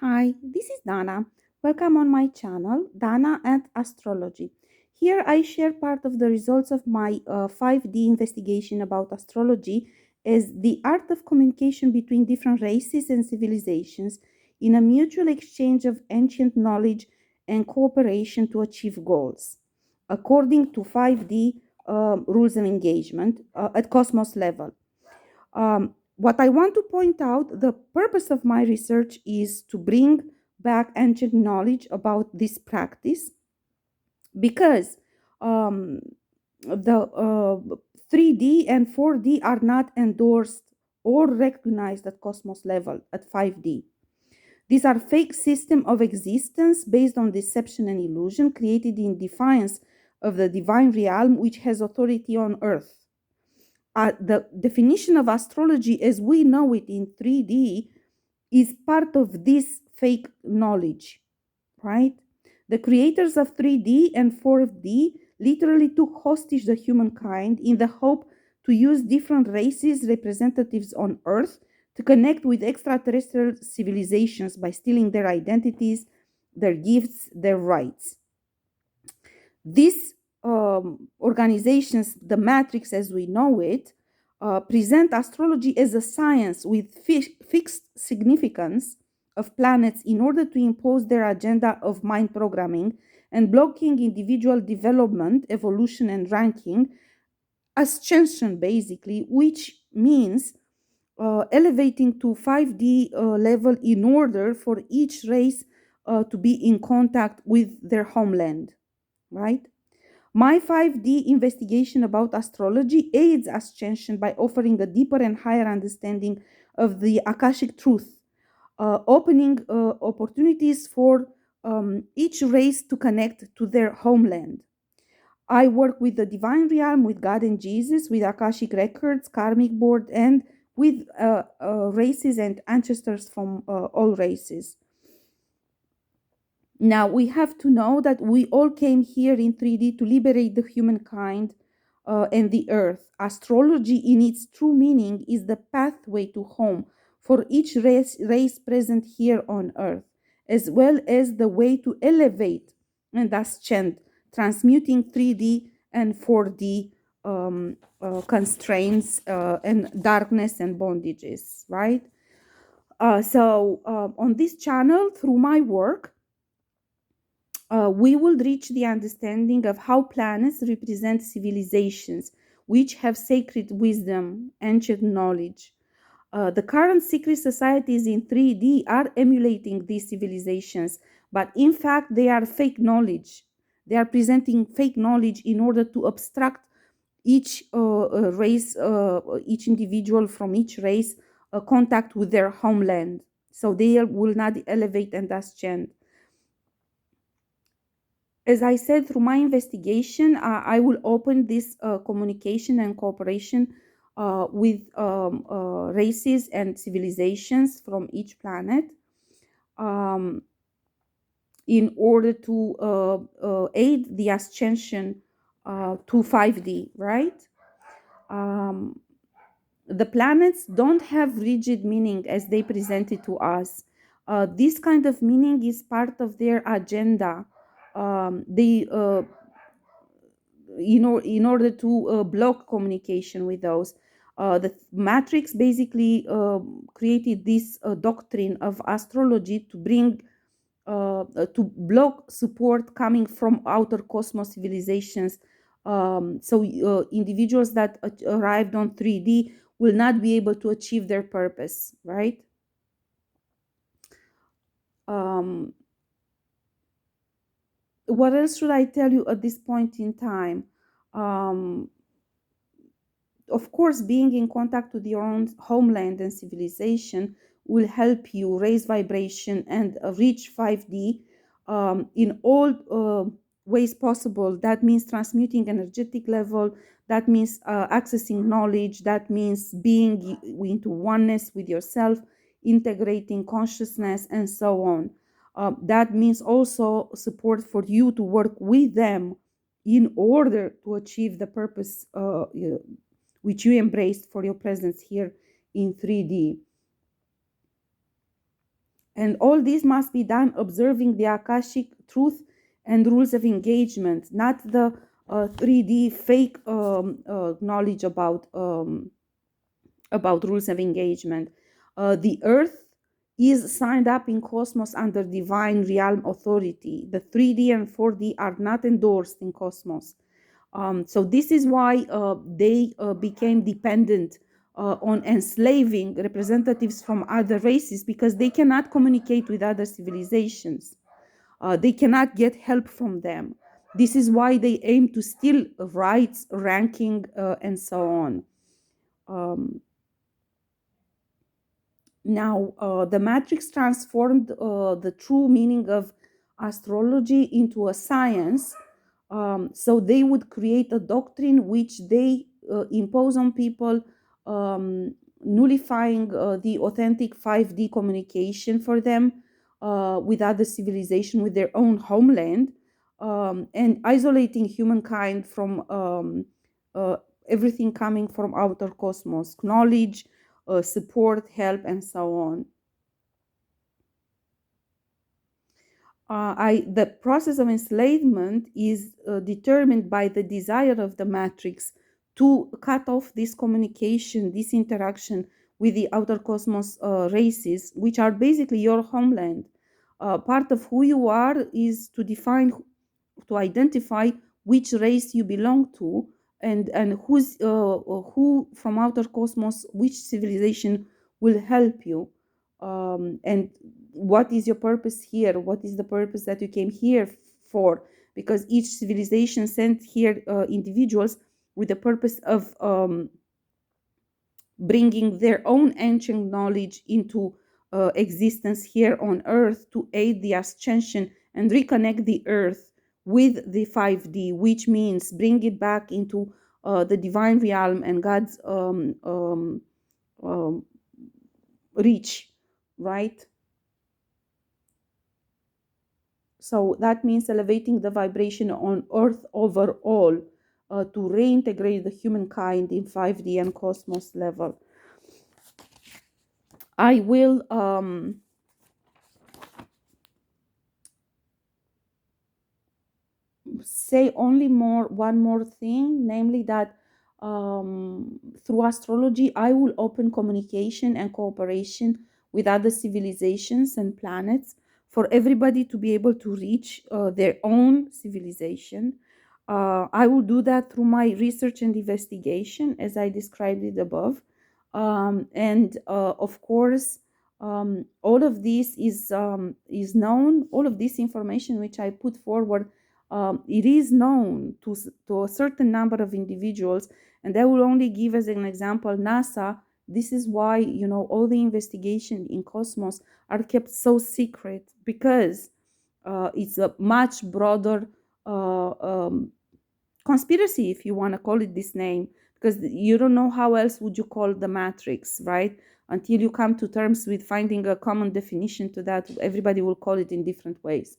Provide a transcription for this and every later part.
Hi, this is Dana. Welcome on my channel, Dana and Astrology. Here I share part of the results of my 5D investigation about astrology as the art of communication between different races and civilizations in a mutual exchange of ancient knowledge and cooperation to achieve goals, according to 5D rules of engagement at cosmos level. What I want to point out, the purpose of my research is to bring back ancient knowledge about this practice because um, the 3D and 4D are not endorsed or recognized at cosmos level at 5D. These are fake system of existence based on deception and illusion created in defiance of the divine realm which has authority on earth. The definition of astrology as we know it in 3D is part of this fake knowledge, right? The creators of 3D and 4D literally took hostage the humankind in the hope to use different races representatives on Earth to connect with extraterrestrial civilizations by stealing their identities, their gifts, their rights. These organizations, the matrix as we know it, present astrology as a science with fixed significance of planets in order to impose their agenda of mind programming and blocking individual development, evolution, and ranking, ascension basically, which means elevating to 5D level in order for each race to be in contact with their homeland, right? My 5D investigation about astrology aids ascension by offering a deeper and higher understanding of the Akashic truth, opening opportunities for each race to connect to their homeland. I work with the divine realm, with God and Jesus, with Akashic records, karmic board, and with races and ancestors from all races. Now we have to know that we all came here in 3D to liberate the humankind and the earth. Astrology, in its true meaning, is the pathway to home for each race present here on earth, as well as the way to elevate and ascend, transmuting 3D and 4D constraints and darkness and bondages, right? On this channel, through my work, we will reach the understanding of how planets represent civilizations which have sacred wisdom, ancient knowledge. The current secret societies in 3D are emulating these civilizations, but in fact, they are fake knowledge. They are presenting fake knowledge in order to obstruct each race, each individual from each race, contact with their homeland. So they will not elevate and ascend. As I said, through my investigation, I will open this communication and cooperation with races and civilizations from each planet um, in order to aid the ascension to 5D, right? Um, the planets don't have rigid meaning as they presented to us. This kind of meaning is part of their agenda. They in order to block communication with those. The matrix basically created this doctrine of astrology to bring to block support coming from outer cosmos civilizations. So individuals that arrived on 3D will not be able to achieve their purpose, right? Um, what else should I tell you at this point in time? Um, of course, being in contact with your own homeland and civilization will help you raise vibration and reach 5D in all ways possible. That means transmuting energetic level, that means accessing knowledge, that means being into oneness with yourself, integrating consciousness, and so on. That means also support for you to work with them in order to achieve the purpose which you embraced for your presence here in 3D. And all this must be done observing the Akashic truth and rules of engagement, not the 3D fake knowledge about rules of engagement. The earth is signed up in cosmos under divine realm authority. The 3D and 4D are not endorsed in cosmos. So this is why they became dependent on enslaving representatives from other races, because they cannot communicate with other civilizations. They cannot get help from them. This is why they aim to steal rights, ranking, and so on. Um, Now, the matrix transformed the true meaning of astrology into a science. So they would create a doctrine which they impose on people, nullifying the authentic 5D communication for them with other civilization, with their own homeland, and isolating humankind from uh, everything coming from outer cosmos, knowledge, support, help, and so on. The process of enslavement is determined by the desire of the matrix to cut off this communication, this interaction with the outer cosmos races, which are basically your homeland. Part of who you are is to define, to identify which race you belong to, and who from outer cosmos, which civilization will help you, and what is your purpose here, what is the purpose that you came here for, because each civilization sent here individuals with the purpose of bringing their own ancient knowledge into existence here on earth to aid the ascension and reconnect the earth with the 5D, which means bring it back into the divine realm and God's um, reach, right? So that means elevating the vibration on earth overall to reintegrate the humankind in 5D and cosmos level. I will say only one more thing, namely that through astrology I will open communication and cooperation with other civilizations and planets for everybody to be able to reach their own civilization. I will do that through my research and investigation as I described it above. And of course, all of this is known, all of this information which I put forward, it is known to a certain number of individuals, and I will only give as an example NASA. This is why, all the investigation in cosmos are kept so secret, because it's a much broader conspiracy, if you want to call it this name, because you don't know how else would you call the matrix, right? Until you come to terms with finding a common definition to that, everybody will call it in different ways.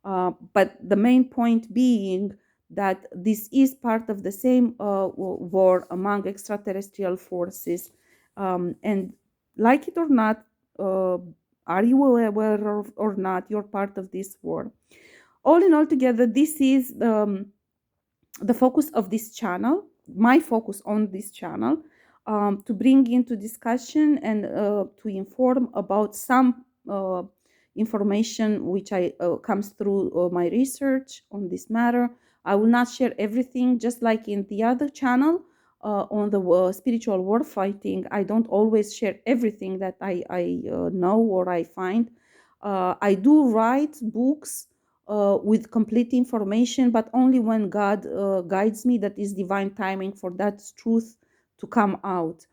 But the main point being that this is part of the same war among extraterrestrial forces. And like it or not, uh, are you aware of or not, you're part of this war. All in all together, this is the focus of this channel, my focus on this channel, to bring into discussion and to inform about some information which I comes through my research on this matter. I will not share everything, just like in the other channel on the spiritual war fighting. I don't always share everything that I know or I find. I do write books with complete information, but only when God guides me, that is divine timing for that truth to come out.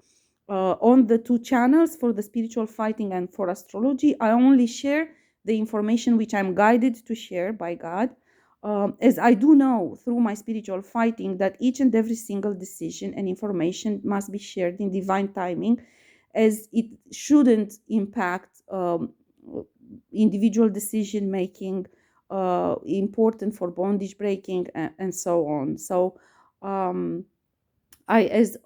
On the two channels, for the spiritual fighting and for astrology, I only share the information which I'm guided to share by God. As I do know through my spiritual fighting that each and every single decision and information must be shared in divine timing, as it shouldn't impact individual decision making, important for bondage breaking, and so on. So I, as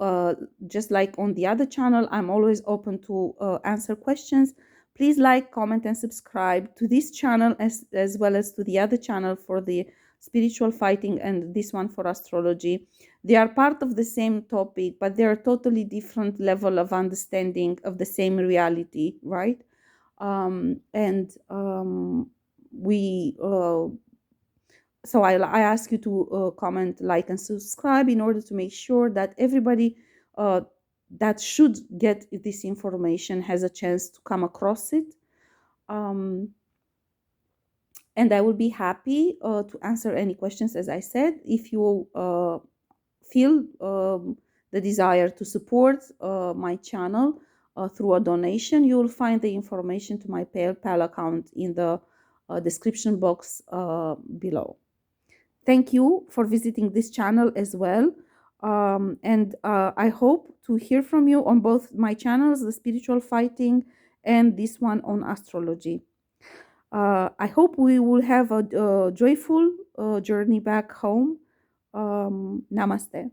just like on the other channel, I'm always open to answer questions. Please like, comment, and subscribe to this channel as well as to the other channel for the spiritual fighting and this one for astrology. They are part of the same topic, but they are totally different level of understanding of the same reality, right? And we so I ask you to comment, like, and subscribe in order to make sure that everybody uh, that should get this information has a chance to come across it. Um, and I will be happy to answer any questions, as I said. If you feel the desire to support my channel through a donation, you will find the information to my PayPal account in the description box below. Thank you for visiting this channel as well. And I hope to hear from you on both my channels, the spiritual fighting and this one on astrology. I hope we will have a joyful journey back home. Namaste.